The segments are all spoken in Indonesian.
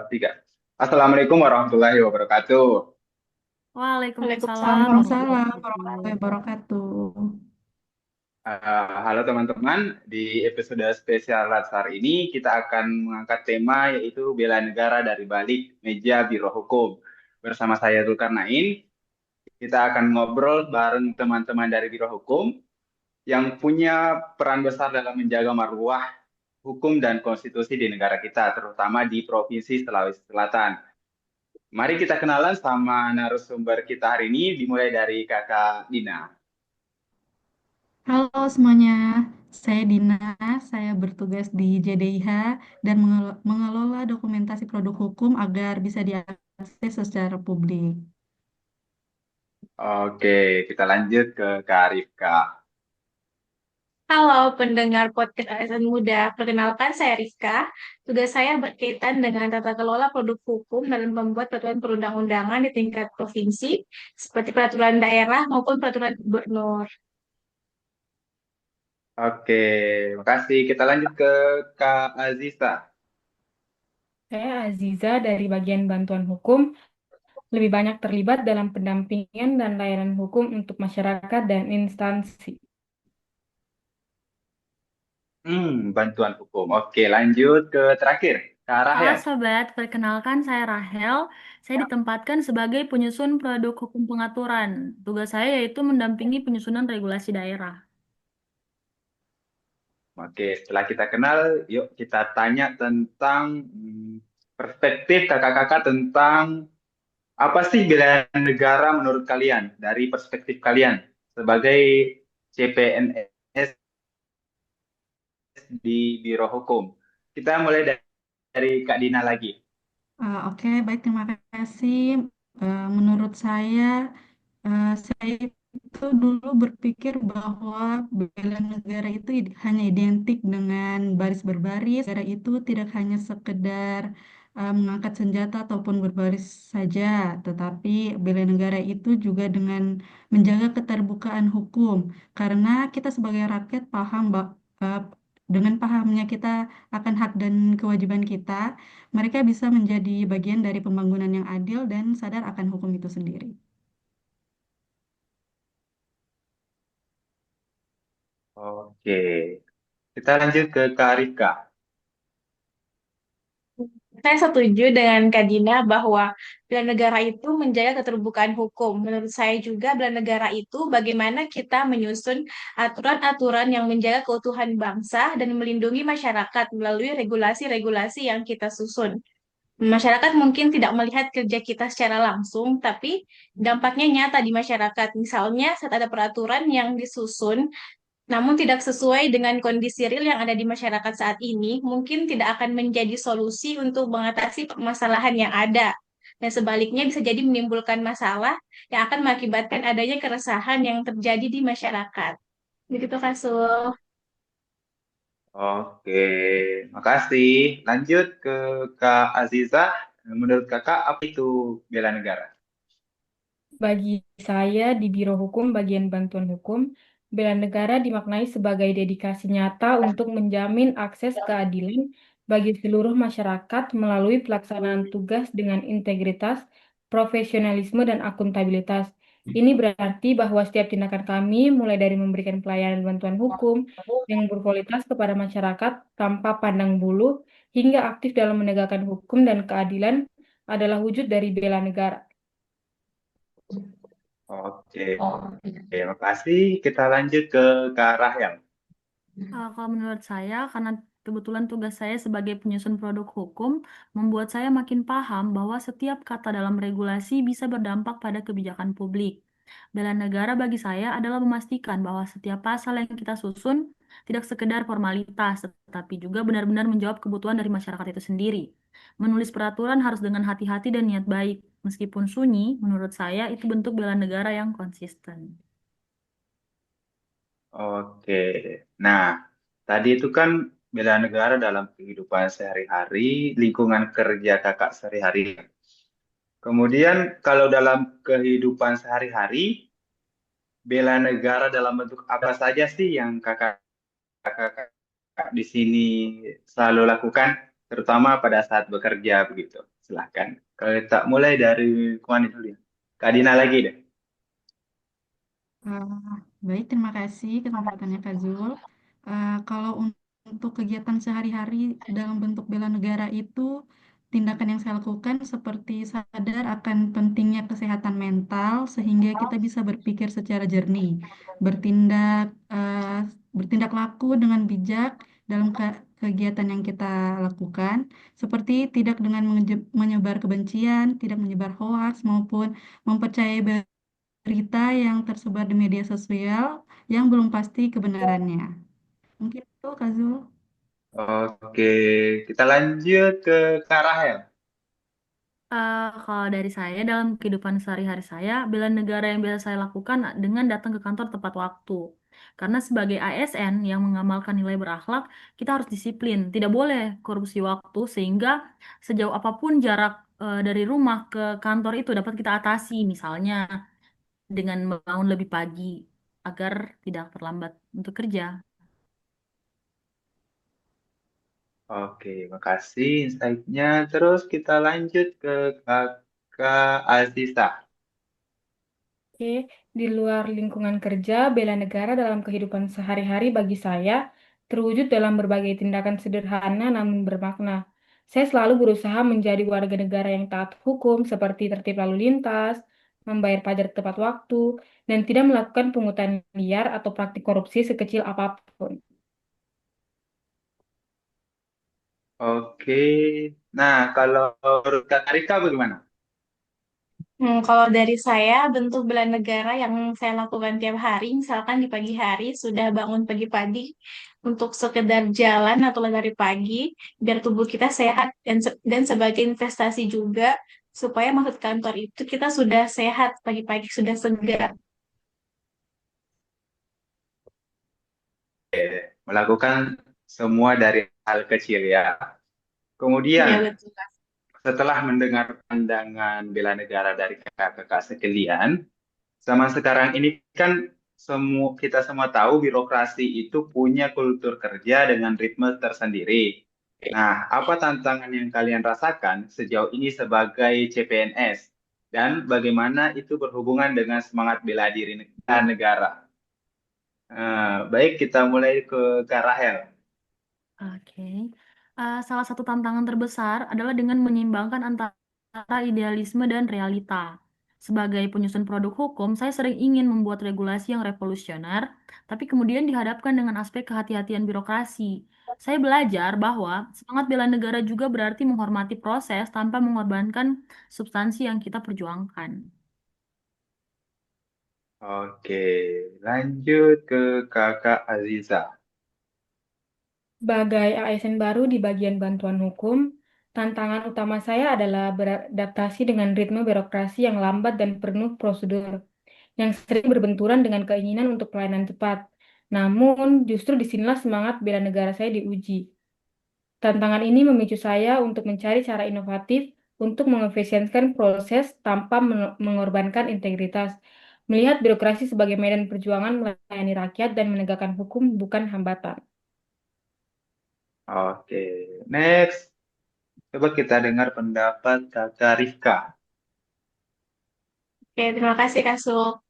Tiga. Assalamualaikum warahmatullahi wabarakatuh. Waalaikumsalam Assalamualaikum. warahmatullahi Waalaikumsalam wabarakatuh. warahmatullahi wabarakatuh. Halo teman-teman, di episode spesial Latsar ini kita akan mengangkat tema yaitu bela negara dari balik meja Biro Hukum. Bersama saya Zulkarnain, kita akan ngobrol bareng teman-teman dari Biro Hukum yang punya peran besar dalam menjaga marwah hukum dan konstitusi di negara kita, terutama di Provinsi Sulawesi Selatan. Mari kita kenalan sama narasumber kita hari ini, dimulai dari Kakak Dina. Halo semuanya, saya Dina, saya bertugas di JDIH dan mengelola dokumentasi produk hukum agar bisa diakses secara publik. Oke, kita lanjut ke Kak Rifka. Halo pendengar podcast ASN Muda, perkenalkan saya Rizka. Tugas saya berkaitan dengan tata kelola produk hukum dalam membuat peraturan perundang-undangan di tingkat provinsi, seperti peraturan daerah maupun peraturan gubernur. Oke, makasih. Kita lanjut ke Kak Aziza. Saya Aziza dari bagian bantuan hukum, lebih banyak terlibat dalam pendampingan dan layanan hukum untuk masyarakat dan instansi. Bantuan hukum. Oke, lanjut ke terakhir, Kak Halo Rahel. sobat, perkenalkan saya Rahel. Saya ditempatkan sebagai penyusun produk hukum pengaturan. Tugas saya yaitu mendampingi penyusunan regulasi daerah. Oke, setelah kita kenal, yuk kita tanya tentang perspektif kakak-kakak tentang apa sih bela negara menurut kalian dari perspektif kalian sebagai CPNS di Biro Hukum. Kita mulai dari Kak Dina lagi. Oke, baik, terima kasih. Menurut saya itu dulu berpikir bahwa bela negara itu hanya identik dengan baris berbaris. Negara itu tidak hanya sekedar mengangkat senjata ataupun berbaris saja, tetapi bela negara itu juga dengan menjaga keterbukaan hukum. Karena kita sebagai rakyat paham dengan pahamnya kita akan hak dan kewajiban kita, mereka bisa menjadi bagian dari pembangunan yang adil dan sadar akan hukum itu sendiri. Oke, kita lanjut ke Kak Rika. Saya setuju dengan Kak Dina bahwa bela negara itu menjaga keterbukaan hukum. Menurut saya juga bela negara itu bagaimana kita menyusun aturan-aturan yang menjaga keutuhan bangsa dan melindungi masyarakat melalui regulasi-regulasi yang kita susun. Masyarakat mungkin tidak melihat kerja kita secara langsung, tapi dampaknya nyata di masyarakat. Misalnya, saat ada peraturan yang disusun namun tidak sesuai dengan kondisi real yang ada di masyarakat saat ini, mungkin tidak akan menjadi solusi untuk mengatasi permasalahan yang ada. Dan sebaliknya bisa jadi menimbulkan masalah yang akan mengakibatkan adanya keresahan yang terjadi di masyarakat. Begitu, Kasul. Oke, makasih. Lanjut ke Kak Aziza. Menurut kakak, apa itu bela negara? Bagi saya di Biro Hukum bagian bantuan hukum, bela negara dimaknai sebagai dedikasi nyata untuk menjamin akses keadilan bagi seluruh masyarakat melalui pelaksanaan tugas dengan integritas, profesionalisme, dan akuntabilitas. Ini berarti bahwa setiap tindakan kami, mulai dari memberikan pelayanan bantuan hukum yang berkualitas kepada masyarakat tanpa pandang bulu, hingga aktif dalam menegakkan hukum dan keadilan, adalah wujud dari bela negara. Oke, makasih. Kita lanjut ke Kak Rahel. Kalau menurut saya, karena kebetulan tugas saya sebagai penyusun produk hukum, membuat saya makin paham bahwa setiap kata dalam regulasi bisa berdampak pada kebijakan publik. Bela negara bagi saya adalah memastikan bahwa setiap pasal yang kita susun tidak sekedar formalitas, tetapi juga benar-benar menjawab kebutuhan dari masyarakat itu sendiri. Menulis peraturan harus dengan hati-hati dan niat baik. Meskipun sunyi, menurut saya itu bentuk bela negara yang konsisten. Oke, nah tadi itu kan bela negara dalam kehidupan sehari-hari, lingkungan kerja kakak sehari-hari. Kemudian kalau dalam kehidupan sehari-hari, bela negara dalam bentuk apa saja sih yang kakak di sini selalu lakukan? terutama pada saat bekerja begitu. Silahkan. Kalau kita mulai dari Kuan dulu ya. Kak Dina lagi deh. Eh, Baik, terima kasih kesempatannya Kak Zul. Kalau untuk kegiatan sehari-hari dalam bentuk bela negara itu, tindakan yang saya lakukan seperti sadar akan pentingnya kesehatan mental sehingga kita bisa berpikir secara jernih, bertindak bertindak laku dengan bijak dalam kegiatan yang kita lakukan, seperti tidak dengan menyebar kebencian, tidak menyebar hoaks maupun mempercayai berita yang tersebar di media sosial yang belum pasti kebenarannya. Mungkin itu, Kak Zul. Oke, kita lanjut ke Kak Rahel. Kalau dari saya, dalam kehidupan sehari-hari saya, bela negara yang biasa saya lakukan dengan datang ke kantor tepat waktu. Karena sebagai ASN yang mengamalkan nilai berakhlak, kita harus disiplin. Tidak boleh korupsi waktu, sehingga sejauh apapun jarak dari rumah ke kantor itu dapat kita atasi. Misalnya dengan bangun lebih pagi, agar tidak terlambat untuk kerja. Oke, makasih insight-nya. Terus kita lanjut ke Kakak Aziza. Oke, di luar lingkungan kerja, bela negara dalam kehidupan sehari-hari bagi saya terwujud dalam berbagai tindakan sederhana namun bermakna. Saya selalu berusaha menjadi warga negara yang taat hukum seperti tertib lalu lintas, membayar pajak tepat waktu, dan tidak melakukan pungutan liar atau praktik korupsi sekecil apapun. Oke, nah kalau menurut Kak Rika bagaimana? Kalau dari saya, bentuk bela negara yang saya lakukan tiap hari, misalkan di pagi hari sudah bangun pagi-pagi untuk sekedar jalan atau lari pagi, biar tubuh kita sehat dan sebagai investasi juga supaya masuk kantor itu kita sudah sehat pagi-pagi sudah segar. Melakukan semua dari hal kecil ya. Ya Kemudian betul. setelah mendengar pandangan bela negara dari kakak-kakak sekalian, zaman sekarang ini kan kita semua tahu birokrasi itu punya kultur kerja dengan ritme tersendiri. Nah, apa tantangan yang kalian rasakan sejauh ini sebagai CPNS dan bagaimana itu berhubungan dengan semangat bela diri negara? Baik, kita mulai ke Kak Rahel. Oke. Salah satu tantangan terbesar adalah dengan menyeimbangkan antara idealisme dan realita. Sebagai penyusun produk hukum, saya sering ingin membuat regulasi yang revolusioner, tapi kemudian dihadapkan dengan aspek kehati-hatian birokrasi. Saya belajar bahwa semangat bela negara juga berarti menghormati proses tanpa mengorbankan substansi yang kita perjuangkan. Oke, lanjut ke Kakak Aziza. Sebagai ASN baru di bagian bantuan hukum, tantangan utama saya adalah beradaptasi dengan ritme birokrasi yang lambat dan penuh prosedur, yang sering berbenturan dengan keinginan untuk pelayanan cepat. Namun, justru disinilah semangat bela negara saya diuji. Tantangan ini memicu saya untuk mencari cara inovatif untuk mengefisienkan proses tanpa mengorbankan integritas, melihat birokrasi sebagai medan perjuangan melayani rakyat dan menegakkan hukum bukan hambatan. Oke, next. Coba kita dengar pendapat Kakak Rifka. Oke, terima kasih Kak Sul.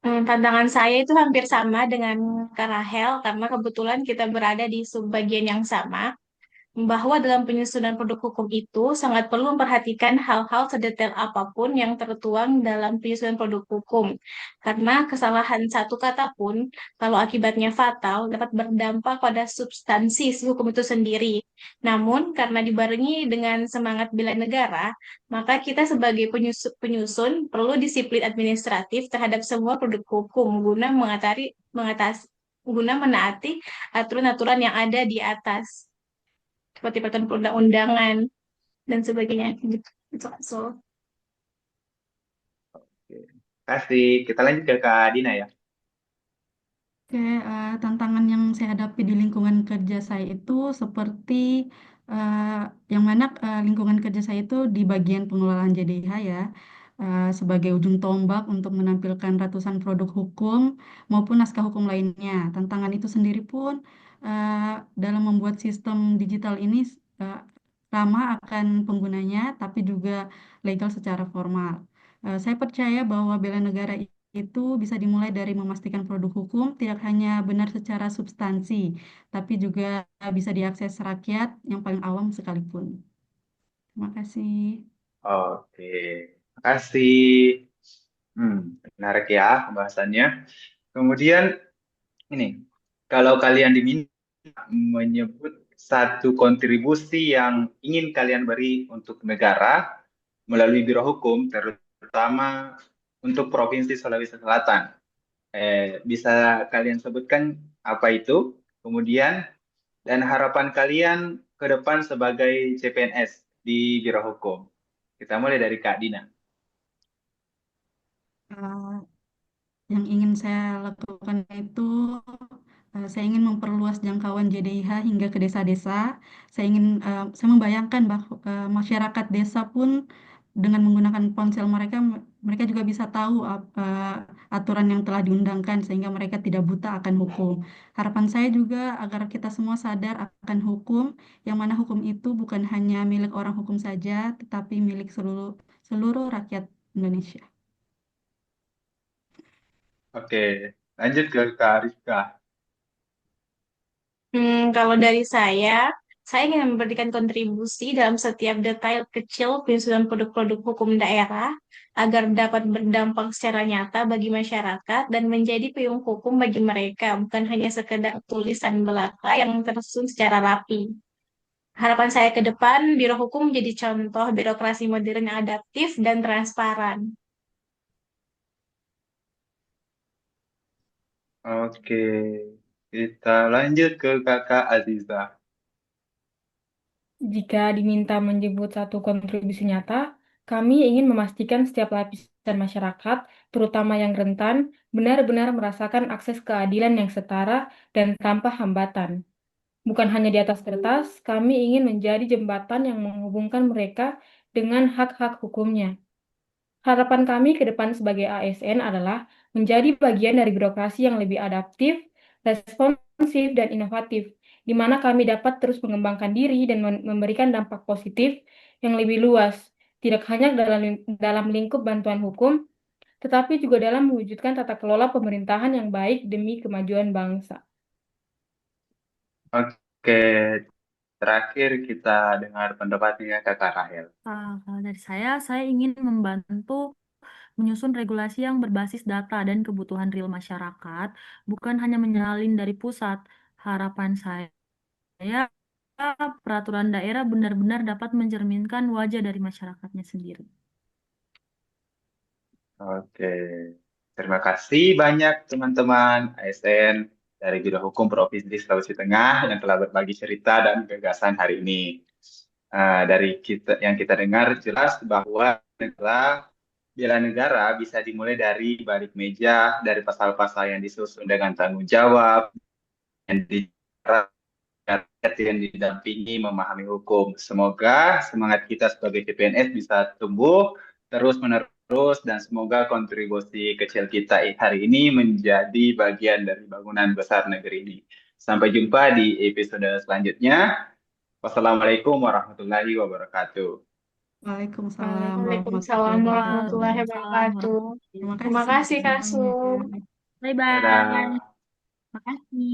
Tantangan saya itu hampir sama dengan Kak Rahel karena kebetulan kita berada di subbagian yang sama. Bahwa dalam penyusunan produk hukum itu sangat perlu memperhatikan hal-hal sedetail apapun yang tertuang dalam penyusunan produk hukum. Karena kesalahan satu kata pun, kalau akibatnya fatal, dapat berdampak pada substansi si hukum itu sendiri. Namun, karena dibarengi dengan semangat bela negara, maka kita sebagai penyusun perlu disiplin administratif terhadap semua produk hukum guna menaati aturan-aturan yang ada di atas seperti peraturan perundang-undangan dan sebagainya gitu. So, Oke, kasih. Kita lanjut ke Kak Dina ya. Oke, tantangan yang saya hadapi di lingkungan kerja saya itu seperti eh, yang mana lingkungan kerja saya itu di bagian pengelolaan JDH ya, sebagai ujung tombak untuk menampilkan ratusan produk hukum maupun naskah hukum lainnya. Tantangan itu sendiri pun dalam membuat sistem digital ini ramah akan penggunanya, tapi juga legal secara formal. Saya percaya bahwa bela negara itu bisa dimulai dari memastikan produk hukum tidak hanya benar secara substansi, tapi juga bisa diakses rakyat yang paling awam sekalipun. Terima kasih. Oke, makasih. Menarik ya pembahasannya. Kemudian ini, kalau kalian diminta menyebut satu kontribusi yang ingin kalian beri untuk negara melalui Biro Hukum, terutama untuk Provinsi Sulawesi Selatan. Bisa kalian sebutkan apa itu? Kemudian, dan harapan kalian ke depan sebagai CPNS di Biro Hukum. Kita mulai dari Kak Dina. Eh, yang ingin saya lakukan itu saya ingin memperluas jangkauan JDIH hingga ke desa-desa. Saya membayangkan bahwa masyarakat desa pun dengan menggunakan ponsel mereka, mereka juga bisa tahu aturan yang telah diundangkan sehingga mereka tidak buta akan hukum. Harapan saya juga agar kita semua sadar akan hukum, yang mana hukum itu bukan hanya milik orang hukum saja, tetapi milik seluruh seluruh rakyat Indonesia. Oke, lanjut ke Kak Rizka. Kalau dari saya ingin memberikan kontribusi dalam setiap detail kecil penyusunan produk-produk hukum daerah agar dapat berdampak secara nyata bagi masyarakat dan menjadi payung hukum bagi mereka, bukan hanya sekedar tulisan belaka yang tersusun secara rapi. Harapan saya ke depan, Biro Hukum menjadi contoh birokrasi modern yang adaptif dan transparan. Oke, kita lanjut ke Kakak Aziza. Jika diminta menyebut satu kontribusi nyata, kami ingin memastikan setiap lapisan masyarakat, terutama yang rentan, benar-benar merasakan akses keadilan yang setara dan tanpa hambatan. Bukan hanya di atas kertas, kami ingin menjadi jembatan yang menghubungkan mereka dengan hak-hak hukumnya. Harapan kami ke depan sebagai ASN adalah menjadi bagian dari birokrasi yang lebih adaptif, responsif, dan inovatif, di mana kami dapat terus mengembangkan diri dan memberikan dampak positif yang lebih luas, tidak hanya dalam lingkup bantuan hukum, tetapi juga dalam mewujudkan tata kelola pemerintahan yang baik demi kemajuan bangsa. Oke, terakhir kita dengar pendapatnya Kakak Rahel. Kalau dari saya ingin membantu menyusun regulasi yang berbasis data dan kebutuhan real masyarakat, bukan hanya menyalin dari pusat. Harapan saya, peraturan daerah benar-benar dapat mencerminkan wajah dari masyarakatnya sendiri. Oke, terima kasih banyak teman-teman ASN dari Biro Hukum Provinsi Sulawesi Tengah yang telah berbagi cerita dan gagasan hari ini. Dari yang kita dengar jelas bahwa bela negara bisa dimulai dari balik meja, dari pasal-pasal yang disusun dengan tanggung jawab, yang yang didampingi memahami hukum. Semoga semangat kita sebagai CPNS bisa tumbuh terus-menerus dan semoga kontribusi kecil kita hari ini menjadi bagian dari bangunan besar negeri ini. Sampai jumpa di episode selanjutnya. Wassalamualaikum warahmatullahi wabarakatuh. Waalaikumsalam Waalaikumsalam warahmatullahi warahmatullahi wabarakatuh. wabarakatuh. Terima Terima kasih kasih, Kak Sum. semuanya. Bye-bye. Dadah. Makasih.